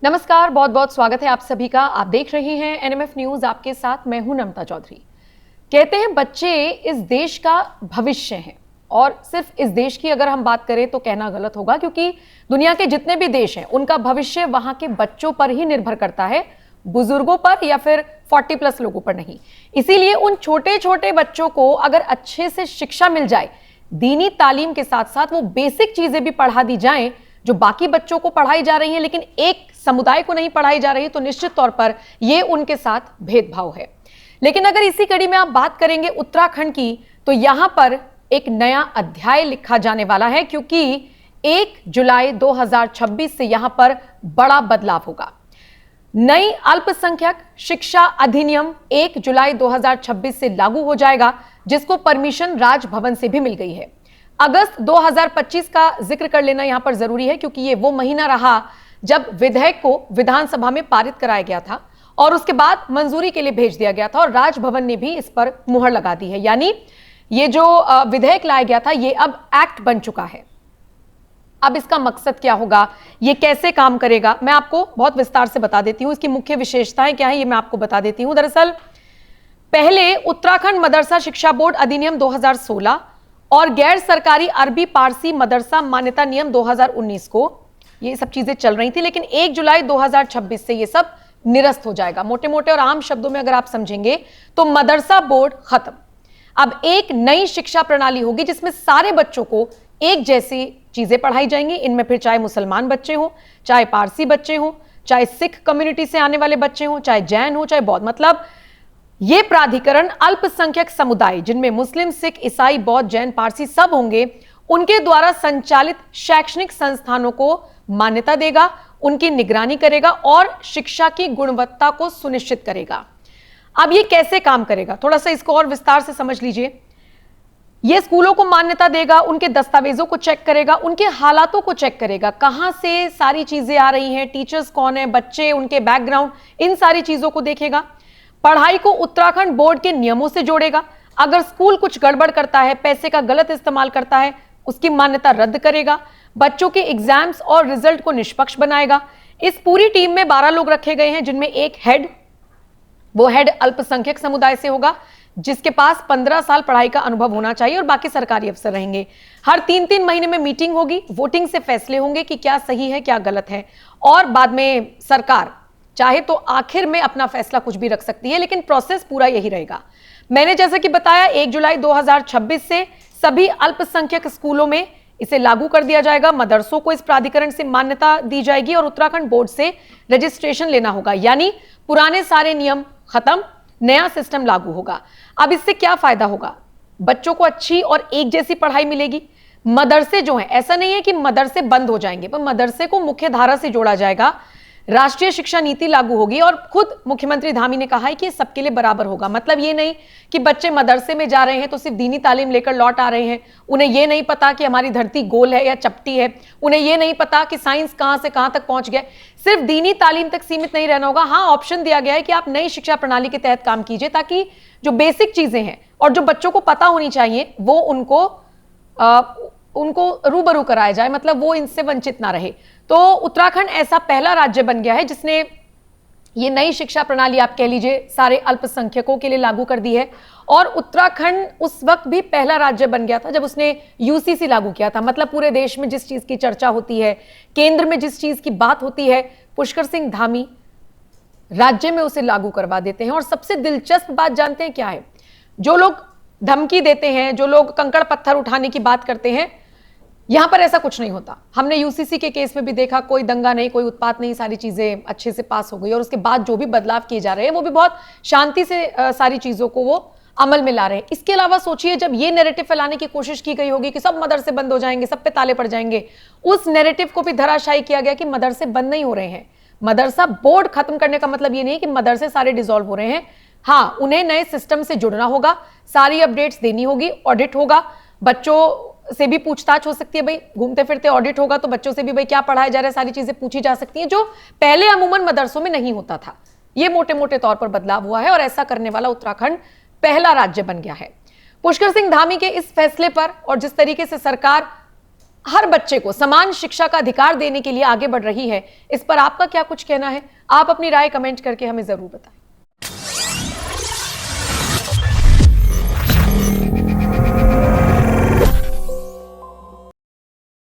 नमस्कार, बहुत बहुत स्वागत है आप सभी का। आप देख रहे हैं एनएमएफ न्यूज, आपके साथ मैं हूं नमता चौधरी। कहते हैं बच्चे इस देश का भविष्य हैं, और सिर्फ इस देश की अगर हम बात करें तो कहना गलत होगा, क्योंकि दुनिया के जितने भी देश हैं उनका भविष्य वहां के बच्चों पर ही निर्भर करता है, बुजुर्गों पर या फिर 40+ लोगों पर नहीं। इसीलिए उन छोटे छोटे बच्चों को अगर अच्छे से शिक्षा मिल जाए, दीनी तालीम के साथ साथ वो बेसिक चीजें भी पढ़ा दी जाएं जो बाकी बच्चों को पढ़ाई जा रही है लेकिन एक समुदाय को नहीं पढ़ाई जा रही, तो निश्चित तौर पर यह उनके साथ भेदभाव है। लेकिन अगर इसी कड़ी में आप बात करेंगे उत्तराखंड की, तो यहां पर एक नया अध्याय लिखा जाने वाला है, क्योंकि 1 जुलाई 2026 से यहां पर बड़ा बदलाव होगा। नई अल्पसंख्यक शिक्षा अधिनियम 1 जुलाई 2026 से लागू हो जाएगा, जिसको परमिशन राजभवन से भी मिल गई है। अगस्त 2025 का जिक्र कर लेना यहां पर जरूरी है, क्योंकि ये वो महीना रहा जब विधेयक को विधानसभा में पारित कराया गया था और उसके बाद मंजूरी के लिए भेज दिया गया था और राजभवन ने भी इस पर मुहर लगा दी है। यानी ये जो विधेयक लाया गया था ये अब एक्ट बन चुका है। अब इसका मकसद क्या होगा, ये कैसे काम करेगा, मैं आपको बहुत विस्तार से बता देती हूं। इसकी मुख्य विशेषताएं क्या है ये मैं आपको बता देती हूं। दरअसल पहले उत्तराखंड मदरसा शिक्षा बोर्ड अधिनियम 2016 और गैर सरकारी अरबी पारसी मदरसा मान्यता नियम 2019 को ये सब चीजें चल रही थी, लेकिन 1 जुलाई 2026 से ये सब निरस्त हो जाएगा। मोटे मोटे और आम शब्दों में अगर आप समझेंगे तो मदरसा बोर्ड खत्म। अब एक नई शिक्षा प्रणाली होगी जिसमें सारे बच्चों को एक जैसी चीजें पढ़ाई जाएंगी। इनमें फिर चाहे मुसलमान बच्चे हो, चाहे पारसी बच्चे हो, चाहे सिख कम्युनिटी से आने वाले बच्चे हो, चाहे जैन हो, चाहे बौद्ध, मतलब ये प्राधिकरण अल्पसंख्यक समुदाय जिनमें मुस्लिम, सिख, ईसाई, बौद्ध, जैन, पारसी सब होंगे, उनके द्वारा संचालित शैक्षणिक संस्थानों को मान्यता देगा, उनकी निगरानी करेगा और शिक्षा की गुणवत्ता को सुनिश्चित करेगा। अब ये कैसे काम करेगा, थोड़ा सा इसको और विस्तार से समझ लीजिए। ये स्कूलों को मान्यता देगा, उनके दस्तावेजों को चेक करेगा, उनके हालातों को चेक करेगा, कहां से सारी चीजें आ रही हैं, टीचर्स कौन है, बच्चे, उनके बैकग्राउंड, इन सारी चीजों को देखेगा। पढ़ाई को उत्तराखंड बोर्ड के नियमों से जोड़ेगा। अगर स्कूल कुछ गड़बड़ करता है, पैसे का गलत इस्तेमाल करता है, उसकी मान्यता रद्द करेगा। बच्चों के एग्जाम्स और रिजल्ट को निष्पक्ष बनाएगा। इस पूरी टीम में 12 लोग रखे गए हैं, जिनमें एक हेड, वो हेड अल्पसंख्यक समुदाय से होगा, जिसके पास 15 साल पढ़ाई का अनुभव होना चाहिए, और बाकी सरकारी अफसर रहेंगे। हर 3-3 महीने में मीटिंग होगी, वोटिंग से फैसले होंगे कि क्या सही है क्या गलत है, और बाद में सरकार चाहे तो आखिर में अपना फैसला कुछ भी रख सकती है, लेकिन प्रोसेस पूरा यही रहेगा। मैंने जैसा कि बताया 1 जुलाई 2026 से सभी अल्पसंख्यक स्कूलों में इसे लागू कर दिया जाएगा। मदरसों को इस प्राधिकरण से मान्यता दी जाएगी और उत्तराखंड बोर्ड से रजिस्ट्रेशन लेना होगा। यानी पुराने सारे नियम खत्म, नया सिस्टम लागू होगा। अब इससे क्या फायदा होगा, बच्चों को अच्छी और एक जैसी पढ़ाई मिलेगी। मदरसे जो हैं, ऐसा नहीं है कि मदरसे बंद हो जाएंगे, पर मदरसे को मुख्य धारा से जोड़ा जाएगा। राष्ट्रीय शिक्षा नीति लागू होगी और खुद मुख्यमंत्री धामी ने कहा है कि सबके लिए बराबर होगा। मतलब ये नहीं कि बच्चे मदरसे में जा रहे हैं तो सिर्फ दीनी तालीम लेकर लौट आ रहे हैं, उन्हें ये नहीं पता कि हमारी धरती गोल है या चपटी है, उन्हें ये नहीं पता कि साइंस कहां से कहां तक पहुंच गया। सिर्फ दीनी तालीम तक सीमित नहीं रहना होगा। हाँ, ऑप्शन दिया गया है कि आप नई शिक्षा प्रणाली के तहत काम कीजिए, ताकि जो बेसिक चीजें हैं और जो बच्चों को पता होनी चाहिए वो उनको रूबरू कराया जाए, मतलब वो इनसे वंचित ना रहे। तो उत्तराखंड ऐसा पहला राज्य बन गया है जिसने ये नई शिक्षा प्रणाली, आप कह लीजिए, सारे अल्पसंख्यकों के लिए लागू कर दी है। और उत्तराखंड उस वक्त भी पहला राज्य बन गया था जब उसने यूसीसी लागू किया था। मतलब पूरे देश में जिस चीज की चर्चा होती है, केंद्र में जिस चीज की बात होती है, पुष्कर सिंह धामी राज्य में उसे लागू करवा देते हैं। और सबसे दिलचस्प बात जानते हैं क्या है, जो लोग धमकी देते हैं, जो लोग कंकड़ पत्थर उठाने की बात करते हैं, यहां पर ऐसा कुछ नहीं होता। हमने यूसीसी के केस में भी देखा, कोई दंगा नहीं, कोई उत्पात नहीं, सारी चीजें अच्छे से पास हो गई। और उसके बाद जो भी बदलाव किए जा रहे हैं वो भी बहुत शांति से सारी चीजों को वो अमल में ला रहे हैं। इसके अलावा सोचिए, जब ये नैरेटिव फैलाने की कोशिश की गई होगी कि सब मदरसे बंद हो जाएंगे, सब पे ताले पड़ जाएंगे, उस नैरेटिव को भी धराशायी किया गया कि मदरसे बंद नहीं हो रहे हैं। मदरसा बोर्ड खत्म करने का मतलब ये नहीं है कि मदरसे सारे डिसॉल्व हो रहे हैं। हाँ, उन्हें नए सिस्टम से जुड़ना होगा, सारी अपडेट्स देनी होगी, ऑडिट होगा, बच्चों से भी पूछताछ हो सकती है। भाई घूमते फिरते ऑडिट होगा तो बच्चों से भी भाई क्या पढ़ाया जा रहा है, सारी चीजें पूछी जा सकती हैं, जो पहले अमूमन मदरसों में नहीं होता था। ये मोटे मोटे तौर पर बदलाव हुआ है और ऐसा करने वाला उत्तराखंड पहला राज्य बन गया है। पुष्कर सिंह धामी के इस फैसले पर और जिस तरीके से सरकार हर बच्चे को समान शिक्षा का अधिकार देने के लिए आगे बढ़ रही है। इस पर आपका क्या कुछ कहना है? आप अपनी राय कमेंट करके हमें जरूर बताएं।